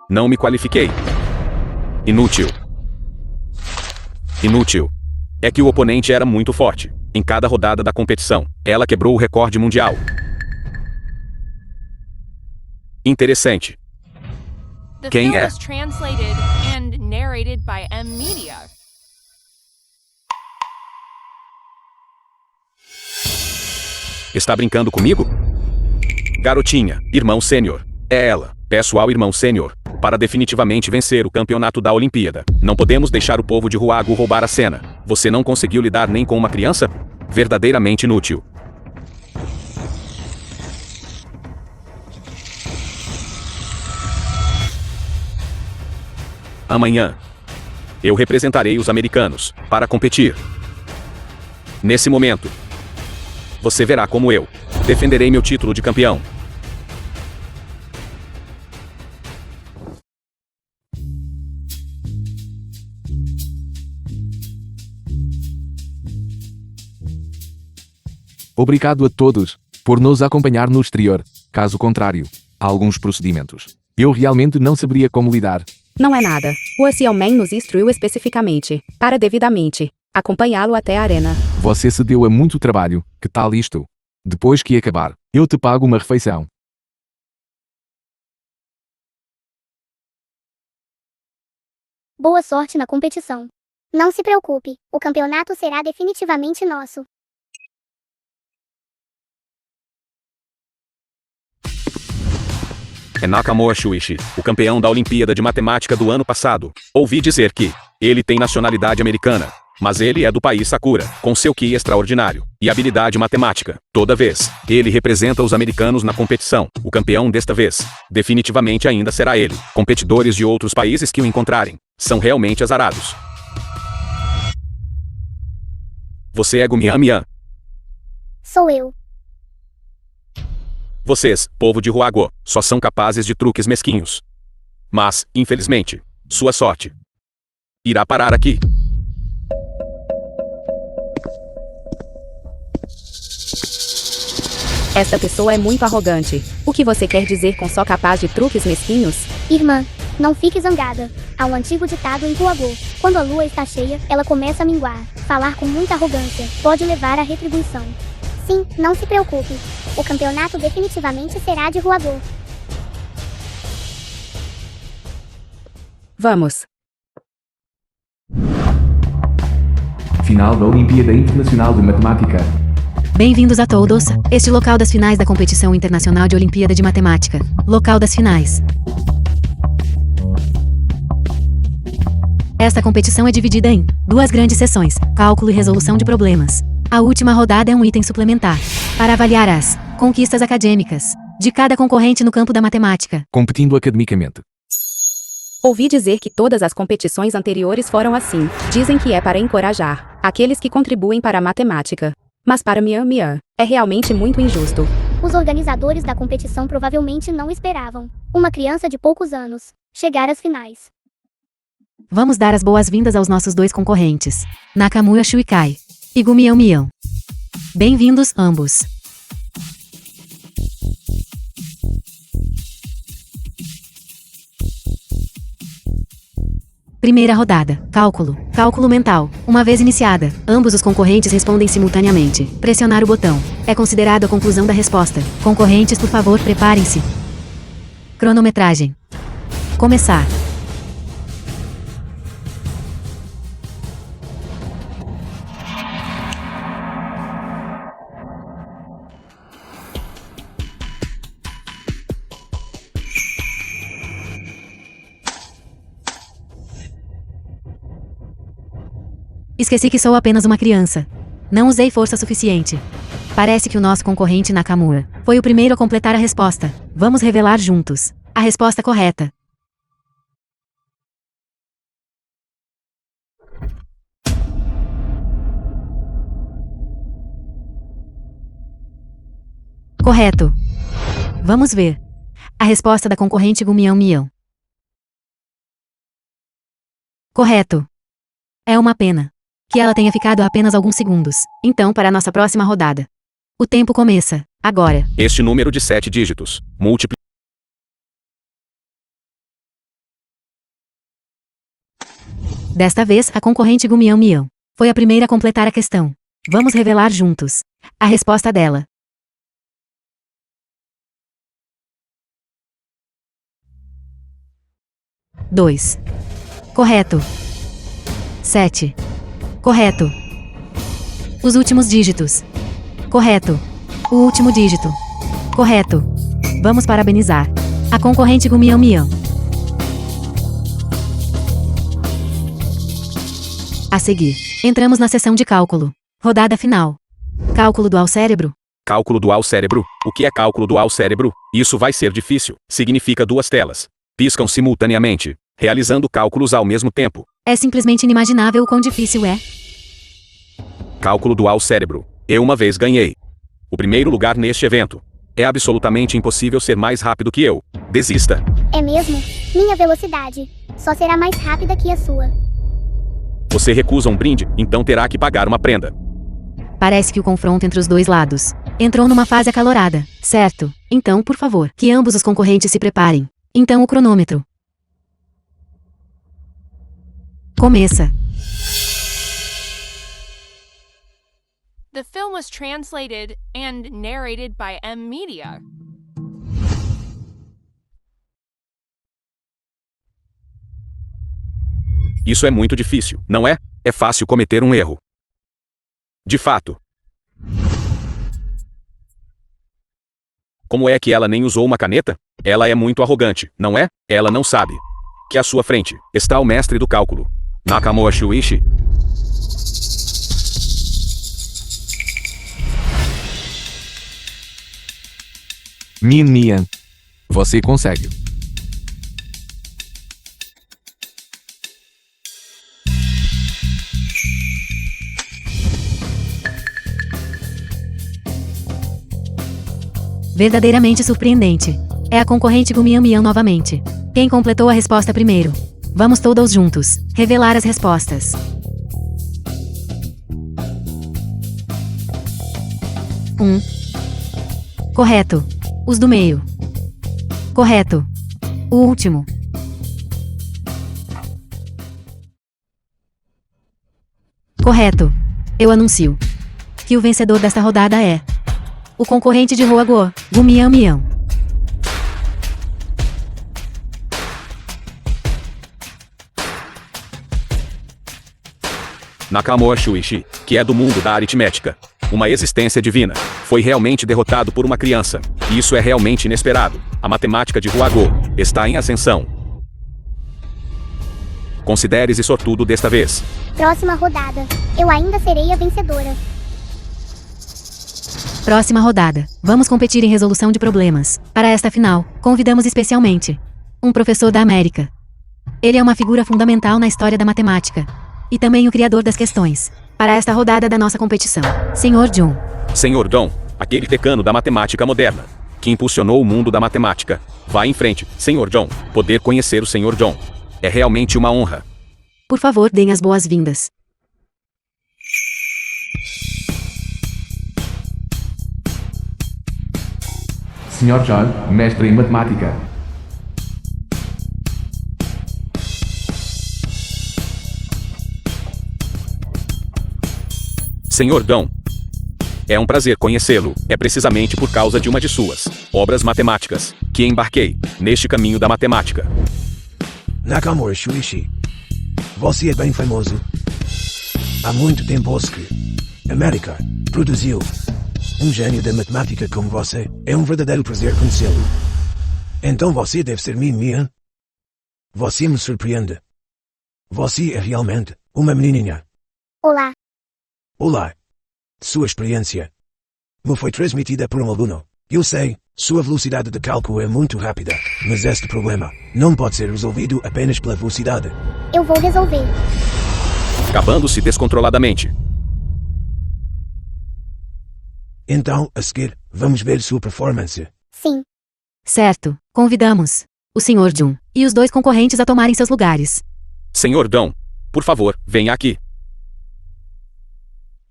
Speaker 3: Não me qualifiquei. Inútil. Inútil. É que o oponente era muito forte. Em cada rodada da competição, ela quebrou o recorde mundial. Interessante.
Speaker 6: The
Speaker 3: Quem
Speaker 6: film
Speaker 3: é?
Speaker 6: was translated and narrated by M Media.
Speaker 3: Está brincando comigo? Garotinha, irmão sênior. É ela. Peço ao irmão sênior para definitivamente vencer o campeonato da Olimpíada. Não podemos deixar o povo de Ruago roubar a cena. Você não conseguiu lidar nem com uma criança? Verdadeiramente inútil. Amanhã, eu representarei os americanos para competir. Nesse momento, você verá como eu defenderei meu título de campeão.
Speaker 1: Obrigado a todos por nos acompanhar no exterior. Caso contrário, há alguns procedimentos Eu realmente não saberia como lidar.
Speaker 4: Não é nada. O Xiaoman nos instruiu especificamente, para devidamente, acompanhá-lo até a arena.
Speaker 1: Você se deu a muito trabalho. Que tal isto? Depois que acabar, eu te pago uma refeição.
Speaker 2: Boa sorte na competição. Não se preocupe, o campeonato será definitivamente nosso.
Speaker 3: É Nakamura Shuichi, o campeão da Olimpíada de Matemática do ano passado. Ouvi dizer que ele tem nacionalidade americana, mas ele é do país Sakura, com seu ki extraordinário e habilidade matemática. Toda vez, ele representa os americanos na competição. O campeão desta vez, definitivamente ainda será ele. Competidores de outros países que o encontrarem, são realmente azarados. Você é Gumian Mian.
Speaker 2: Sou eu.
Speaker 3: Vocês, povo de Huago, só são capazes de truques mesquinhos. Mas, infelizmente, sua sorte irá parar aqui.
Speaker 4: Esta pessoa é muito arrogante. O que você quer dizer com só capaz de truques mesquinhos?
Speaker 2: Irmã, não fique zangada. Há um antigo ditado em Huago: quando a lua está cheia, ela começa a minguar. Falar com muita arrogância pode levar à retribuição. Sim, não se preocupe. O campeonato definitivamente será de Huago.
Speaker 4: Vamos.
Speaker 1: Final da Olimpíada Internacional de Matemática.
Speaker 5: Bem-vindos a todos. Este local das finais da competição internacional de Olimpíada de Matemática. Local das finais. Esta competição é dividida em duas grandes sessões: cálculo e resolução de problemas. A última rodada é um item suplementar para avaliar as conquistas acadêmicas de cada concorrente no campo da matemática.
Speaker 1: Competindo academicamente.
Speaker 4: Ouvi dizer que todas as competições anteriores foram assim. Dizem que é para encorajar aqueles que contribuem para a matemática. Mas para Mian Mian, é realmente muito injusto.
Speaker 2: Os organizadores da competição provavelmente não esperavam uma criança de poucos anos chegar às finais.
Speaker 5: Vamos dar as boas-vindas aos nossos dois concorrentes, Nakamura Shuikai e Gumian Mian. Bem-vindos ambos. Primeira rodada. Cálculo. Cálculo mental. Uma vez iniciada, ambos os concorrentes respondem simultaneamente. Pressionar o botão é considerado a conclusão da resposta. Concorrentes, por favor, preparem-se. Cronometragem. Começar. Esqueci que sou apenas uma criança. Não usei força suficiente. Parece que o nosso concorrente Nakamura foi o primeiro a completar a resposta. Vamos revelar juntos a resposta correta. Correto. Vamos ver a resposta da concorrente Gumian Mian. Correto. É uma pena que ela tenha ficado a apenas alguns segundos. Então, para a nossa próxima rodada. O tempo começa agora.
Speaker 3: Este número de 7 dígitos, múltiplo.
Speaker 5: Desta vez, a concorrente Gumian Mian foi a primeira a completar a questão. Vamos revelar juntos a resposta dela. Dois. Correto. 7. Correto. Os últimos dígitos. Correto. O último dígito. Correto. Vamos parabenizar a concorrente Gumian Mian. A seguir, entramos na sessão de cálculo. Rodada final. Cálculo dual cérebro.
Speaker 3: Cálculo dual cérebro. O que é cálculo dual cérebro? Isso vai ser difícil. Significa duas telas. Piscam simultaneamente, realizando cálculos ao mesmo tempo.
Speaker 5: É simplesmente inimaginável o quão difícil é.
Speaker 3: Cálculo dual cérebro. Eu uma vez ganhei o primeiro lugar neste evento. É absolutamente impossível ser mais rápido que eu. Desista.
Speaker 2: É mesmo? Minha velocidade só será mais rápida que a sua.
Speaker 3: Você recusa um brinde, então terá que pagar uma prenda.
Speaker 5: Parece que o confronto entre os dois lados entrou numa fase acalorada, certo? Então, por favor, que ambos os concorrentes se preparem Então o cronômetro começa.
Speaker 6: The film was translated and narrated by M Media.
Speaker 3: Isso é muito difícil, não é? É fácil cometer um erro. De fato. Como é que ela nem usou uma caneta? Ela é muito arrogante, não é? Ela não sabe que à sua frente está o mestre do cálculo, Nakamura Shuichi.
Speaker 1: Mian, você consegue.
Speaker 5: Verdadeiramente surpreendente. É a concorrente Gumian Mian novamente. Quem completou a resposta primeiro? Vamos todos juntos revelar as respostas. Correto. Os do meio. Correto. O último. Correto. Eu anuncio que o vencedor desta rodada é o concorrente de Ruago, Gumian Mian.
Speaker 3: Nakamura Shuichi, que é do mundo da aritmética, uma existência divina, foi realmente derrotado por uma criança. E isso é realmente inesperado. A matemática de Ruago está em ascensão. Considere-se sortudo desta vez.
Speaker 2: Próxima rodada. Eu ainda serei a vencedora.
Speaker 5: Próxima rodada. Vamos competir em resolução de problemas. Para esta final, convidamos especialmente um professor da América. Ele é uma figura fundamental na história da matemática e também o criador das questões. Para esta rodada da nossa competição, Sr. John.
Speaker 3: Sr. John, aquele decano da matemática moderna, que impulsionou o mundo da matemática. Vá em frente, Sr. John. Poder conhecer o Sr. John é realmente uma honra.
Speaker 5: Por favor, deem as boas-vindas.
Speaker 1: Sr. John, mestre em matemática.
Speaker 3: Sr. John, é um prazer conhecê-lo. É precisamente por causa de uma de suas obras matemáticas que embarquei neste caminho da matemática.
Speaker 7: Nakamura Shuichi. Você é bem famoso. Há muito tempo que América produziu um gênio da matemática como você. É um verdadeiro prazer conhecê-lo. Então você deve ser minha. Você me surpreende. Você é realmente uma menininha.
Speaker 2: Olá.
Speaker 7: Olá. Sua experiência me foi transmitida por um aluno. Eu sei, sua velocidade de cálculo é muito rápida, mas este problema não pode ser resolvido apenas pela velocidade.
Speaker 2: Eu vou resolver.
Speaker 3: Acabando-se descontroladamente.
Speaker 7: Então, a seguir, vamos ver sua performance.
Speaker 2: Sim.
Speaker 5: Certo. Convidamos o Sr. John e os dois concorrentes a tomarem seus lugares.
Speaker 3: Sr. John, por favor, venha aqui.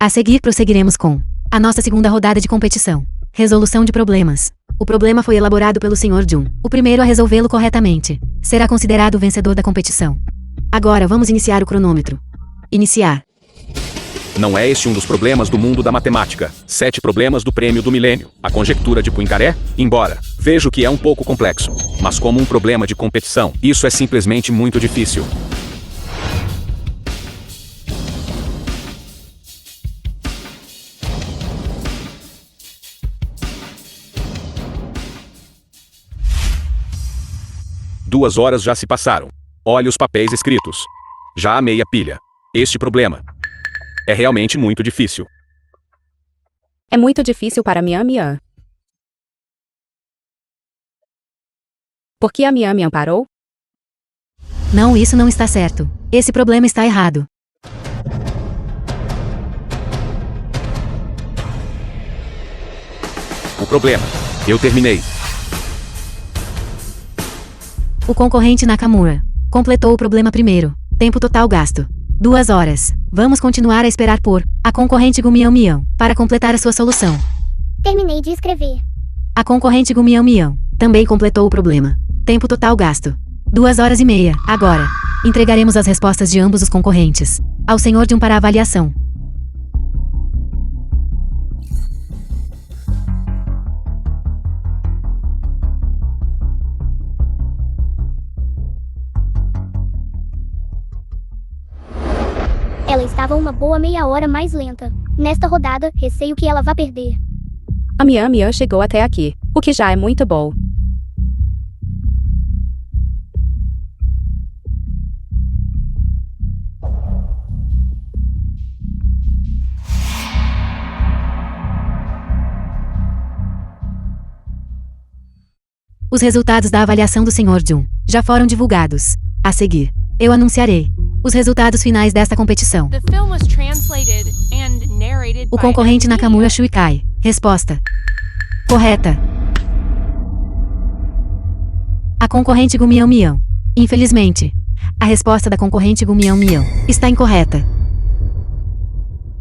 Speaker 5: A seguir prosseguiremos com a nossa segunda rodada de competição. Resolução de problemas. O problema foi elaborado pelo Sr. John. O primeiro a resolvê-lo corretamente será considerado o vencedor da competição. Agora vamos iniciar o cronômetro. Iniciar.
Speaker 3: Não é este um dos problemas do mundo da matemática? 7 problemas do prêmio do milênio. A conjectura de Poincaré? Embora vejo que é um pouco complexo, mas como um problema de competição, isso é simplesmente muito difícil. Duas horas já se passaram. Olhe os papéis escritos. Já há meia pilha. Este problema é realmente muito difícil.
Speaker 4: É muito difícil para Mian Mian. Por que a Mian Mian parou?
Speaker 5: Não, isso não está certo. Esse problema está errado.
Speaker 3: O problema. Eu terminei.
Speaker 5: O concorrente Nakamura completou o problema primeiro. Tempo total gasto: 2 horas. Vamos continuar a esperar por a concorrente Gumian Mian para completar a sua solução.
Speaker 2: Terminei de escrever.
Speaker 5: A concorrente Gumian Mian também completou o problema. Tempo total gasto. 2h30. Agora, entregaremos as respostas de ambos os concorrentes ao Sr. Jun para avaliação.
Speaker 2: Ela estava uma boa meia hora mais lenta. Nesta rodada, receio que ela vá perder.
Speaker 4: A Mian Mian chegou até aqui, o que já é muito bom.
Speaker 5: Os resultados da avaliação do Sr. Jun já foram divulgados. A seguir, eu anunciarei os resultados finais desta competição.
Speaker 6: The film was translated and narrated
Speaker 5: O
Speaker 6: by
Speaker 5: concorrente
Speaker 6: M.
Speaker 5: Nakamura Shuikai. Resposta correta. A concorrente Gumião Mião. Infelizmente, a resposta da concorrente Gumião Mião está incorreta.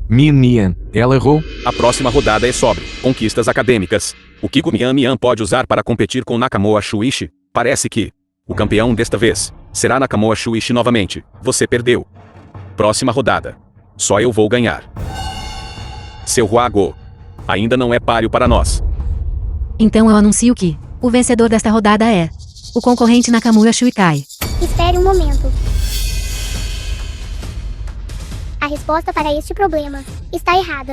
Speaker 1: Mian Mian, ela errou?
Speaker 3: A próxima rodada é sobre conquistas acadêmicas. O que Gumian Mian pode usar para competir com Nakamoa Shuichi? Parece que o campeão desta vez será Nakamoa Shuichi novamente. Você perdeu. Próxima rodada. Só eu vou ganhar. Seu Huago ainda não é páreo para nós.
Speaker 5: Então eu anuncio que o vencedor desta rodada é o concorrente Nakamura Shuikai.
Speaker 2: Espere um momento. A resposta para este problema está errada.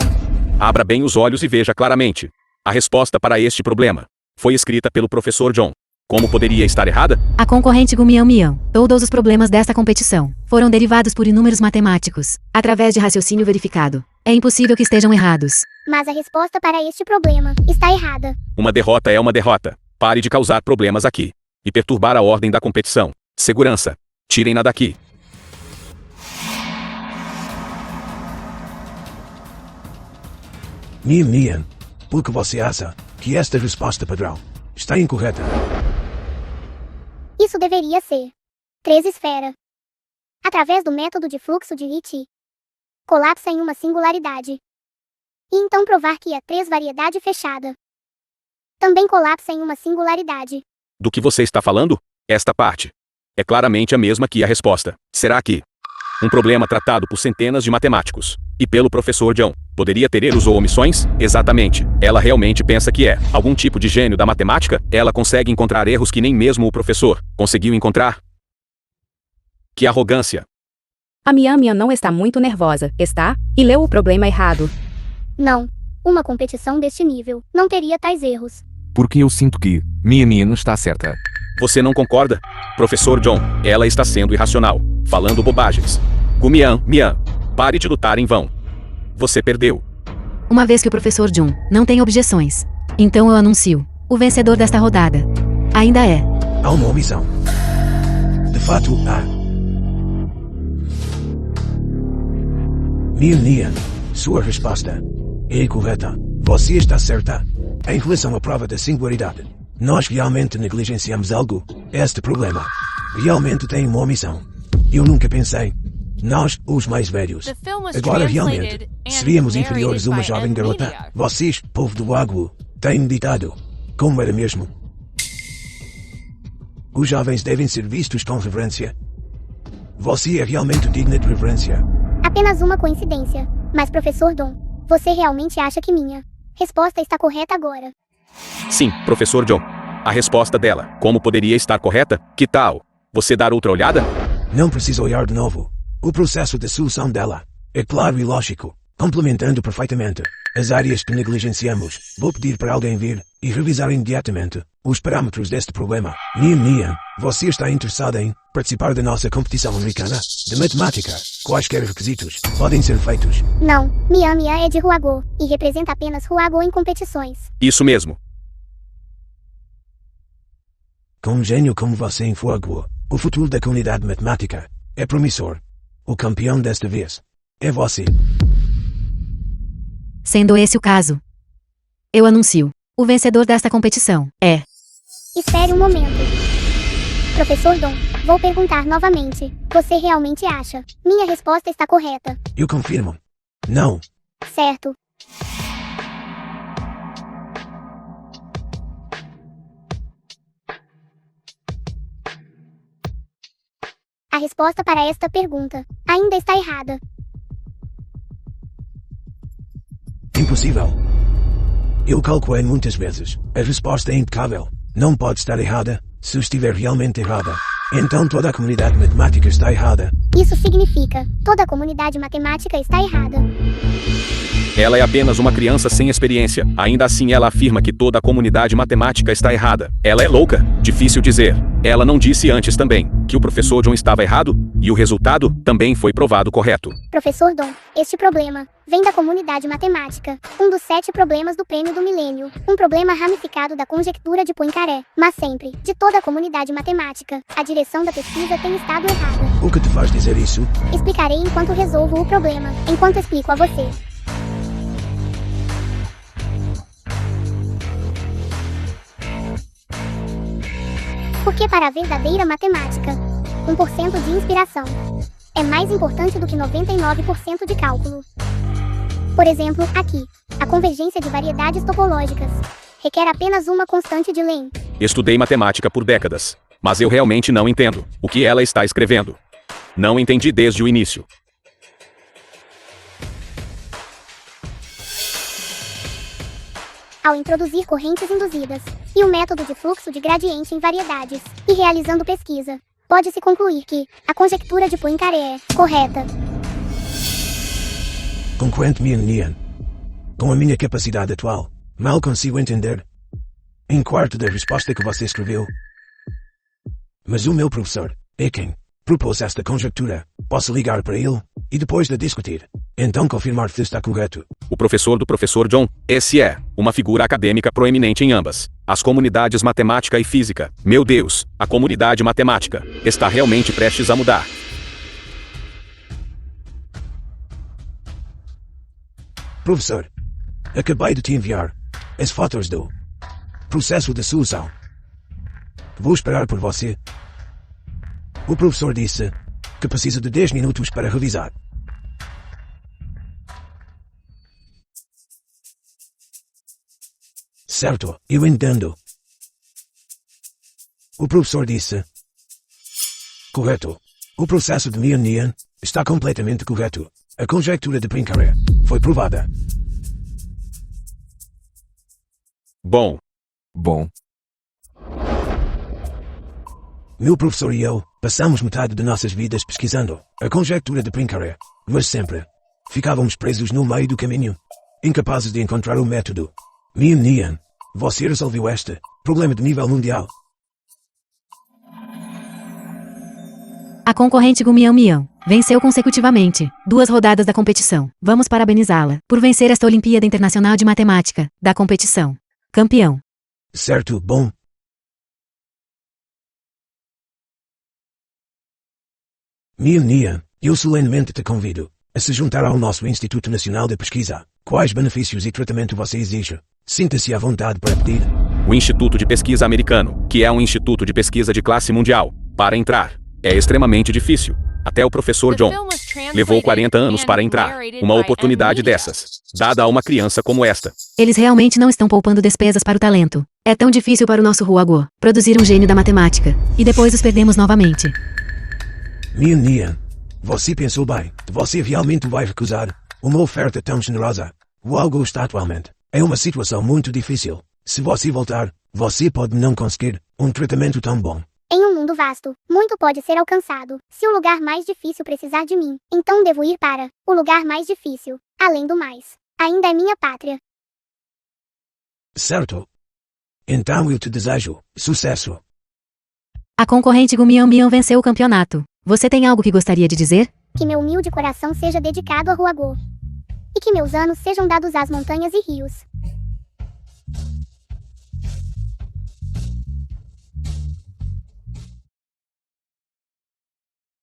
Speaker 3: Abra bem os olhos e veja claramente. A resposta para este problema foi escrita pelo professor John. Como poderia estar errada?
Speaker 5: A concorrente Gumião Mião. Todos os problemas desta competição foram derivados por inúmeros matemáticos, através de raciocínio verificado. É impossível que estejam errados.
Speaker 2: Mas a resposta para este problema está errada.
Speaker 3: Uma derrota é uma derrota. Pare de causar problemas aqui e perturbar a ordem da competição. Segurança. Tirem-na daqui.
Speaker 7: Mian Mian, por que você acha que esta resposta padrão está incorreta?
Speaker 2: Isso deveria ser 3 esfera. Através do método de fluxo de Ricci, colapsa em uma singularidade. E então provar que é 3 variedade fechada. Também colapsa em uma singularidade.
Speaker 3: Do que você está falando? Esta parte é claramente a mesma que a resposta. Será que um problema tratado por centenas de matemáticos e pelo professor John poderia ter erros ou omissões? Exatamente. Ela realmente pensa que é algum tipo de gênio da matemática? Ela consegue encontrar erros que nem mesmo o professor conseguiu encontrar? Que arrogância!
Speaker 4: A Mian Mian não está muito nervosa, está? E leu o problema errado.
Speaker 2: Não. Uma competição deste nível não teria tais erros.
Speaker 1: Porque eu sinto que Mian Mian está certa.
Speaker 3: Você não concorda? Professor John, ela está sendo irracional, falando bobagens. Gumian Mian, pare de lutar em vão. Você perdeu.
Speaker 5: Uma vez que o professor Jun não tem objeções, então eu anuncio o vencedor desta rodada. Ainda é
Speaker 7: Há uma omissão. De fato, há. Mian Mian, sua resposta é incorreta. Você está certa. Em relação à prova da singularidade, nós realmente negligenciamos algo. Este problema realmente tem uma omissão. Eu nunca pensei. Nós, os mais velhos,
Speaker 6: The film was
Speaker 7: agora
Speaker 6: translated
Speaker 7: realmente
Speaker 6: and
Speaker 7: seríamos
Speaker 6: narrated
Speaker 7: inferiores a uma
Speaker 6: by
Speaker 7: jovem
Speaker 6: M.
Speaker 7: garota.
Speaker 6: Media.
Speaker 7: Vocês, povo do Água, têm ditado. Como era mesmo? Os jovens devem ser vistos com reverência. Você é realmente digna de reverência.
Speaker 2: Apenas uma coincidência. Mas, professor Dom, você realmente acha que minha resposta está correta agora?
Speaker 3: Sim, professor John. A resposta dela, como poderia estar correta? Que tal você dar outra olhada?
Speaker 7: Não precisa olhar de novo. O processo de solução dela é claro e lógico, complementando perfeitamente as áreas que negligenciamos. Vou pedir para alguém vir e revisar imediatamente os parâmetros deste problema. Mian Mian, você está interessada em participar da nossa competição americana de matemática? Quaisquer requisitos podem ser feitos.
Speaker 2: Não, Mian Mian é de Huago, e representa apenas Huago em competições.
Speaker 3: Isso mesmo.
Speaker 7: Com um gênio como você em Fogo, o futuro da comunidade matemática é promissor. O campeão desta vez é você.
Speaker 5: Sendo esse o caso, eu anuncio o vencedor desta competição é
Speaker 2: Espere um momento. Professor Dom, vou perguntar novamente. Você realmente acha minha resposta está correta?
Speaker 7: Eu confirmo. Não.
Speaker 2: Certo. A resposta para esta pergunta ainda está errada.
Speaker 7: Impossível. Eu calculei muitas vezes. A resposta é impecável. Não pode estar errada. Se estiver realmente errada, então toda a comunidade matemática está errada.
Speaker 2: Isso significa, toda a comunidade matemática está errada.
Speaker 3: Ela é apenas uma criança sem experiência. Ainda assim, ela afirma que toda a comunidade matemática está errada. Ela é louca? Difícil dizer. Ela não disse antes também que o professor John estava errado? E o resultado também foi provado correto.
Speaker 2: Professor Dom, este problema vem da comunidade matemática. Um dos 7 problemas do prêmio do milênio. Um problema ramificado da conjectura de Poincaré. Mas sempre, de toda a comunidade matemática, a direção da pesquisa tem estado errada.
Speaker 7: O que te faz dizer isso?
Speaker 2: Explicarei enquanto resolvo o problema. Enquanto explico a você. Porque para a verdadeira matemática, 1% de inspiração é mais importante do que 99% de cálculo. Por exemplo, aqui, a convergência de variedades topológicas requer apenas uma constante de Len.
Speaker 3: Estudei matemática por décadas, mas eu realmente não entendo o que ela está escrevendo. Não entendi desde o início.
Speaker 2: Ao introduzir correntes induzidas e o método de fluxo de gradiente em variedades e realizando pesquisa, pode-se concluir que a conjectura de Poincaré é correta.
Speaker 7: Concorrente-me Nian. Com a minha capacidade atual, mal consigo entender em quarto da resposta que você escreveu. Mas o meu professor é quem propôs esta conjectura. Posso ligar para ele e depois de discutir, então confirmar se está correto.
Speaker 3: O professor do professor John, esse é uma figura acadêmica proeminente em ambas as comunidades matemática e física. Meu Deus, a comunidade matemática está realmente prestes a mudar.
Speaker 7: Professor, acabei de te enviar as fotos do processo de solução. Vou esperar por você. O professor disse que precisa de 10 minutos para revisar. Certo, eu entendo. O professor disse. Correto. O processo de Nian está completamente correto. A conjectura de Poincaré foi provada.
Speaker 3: Bom.
Speaker 7: Meu professor e eu passamos metade de nossas vidas pesquisando a conjectura de Poincaré, mas sempre ficávamos presos no meio do caminho, incapazes de encontrar o método. Nian, você resolveu este problema de nível mundial.
Speaker 5: A concorrente Gumião venceu consecutivamente 2 rodadas da competição. Vamos parabenizá-la por vencer esta Olimpíada Internacional de Matemática da competição. Campeão.
Speaker 7: Certo, bom. Nian, eu solenemente te convido a se juntar ao nosso Instituto Nacional de Pesquisa. Quais benefícios e tratamento você exige? Sinta-se à vontade para pedir.
Speaker 3: O Instituto de Pesquisa Americano, que é um instituto de pesquisa de classe mundial, para entrar, é extremamente difícil. Até o professor John levou 40 anos para entrar. Uma oportunidade dessas, dada a uma criança como esta.
Speaker 5: Eles realmente não estão poupando despesas para o talento. É tão difícil para o nosso Huaguo produzir um gênio da matemática. E depois os perdemos novamente.
Speaker 7: Nian, você pensou bem. Você realmente vai recusar uma oferta tão generosa. O algo está atualmente é uma situação muito difícil. Se você voltar, você pode não conseguir um tratamento tão bom.
Speaker 2: Em um mundo vasto, muito pode ser alcançado. Se o lugar mais difícil precisar de mim, então devo ir para o lugar mais difícil. Além do mais, ainda é minha pátria.
Speaker 7: Certo. Então eu te desejo sucesso.
Speaker 5: A concorrente Gumião venceu o campeonato. Você tem algo que gostaria de dizer?
Speaker 2: Que meu humilde coração seja dedicado a Huaguo. E que meus anos sejam dados às montanhas e rios.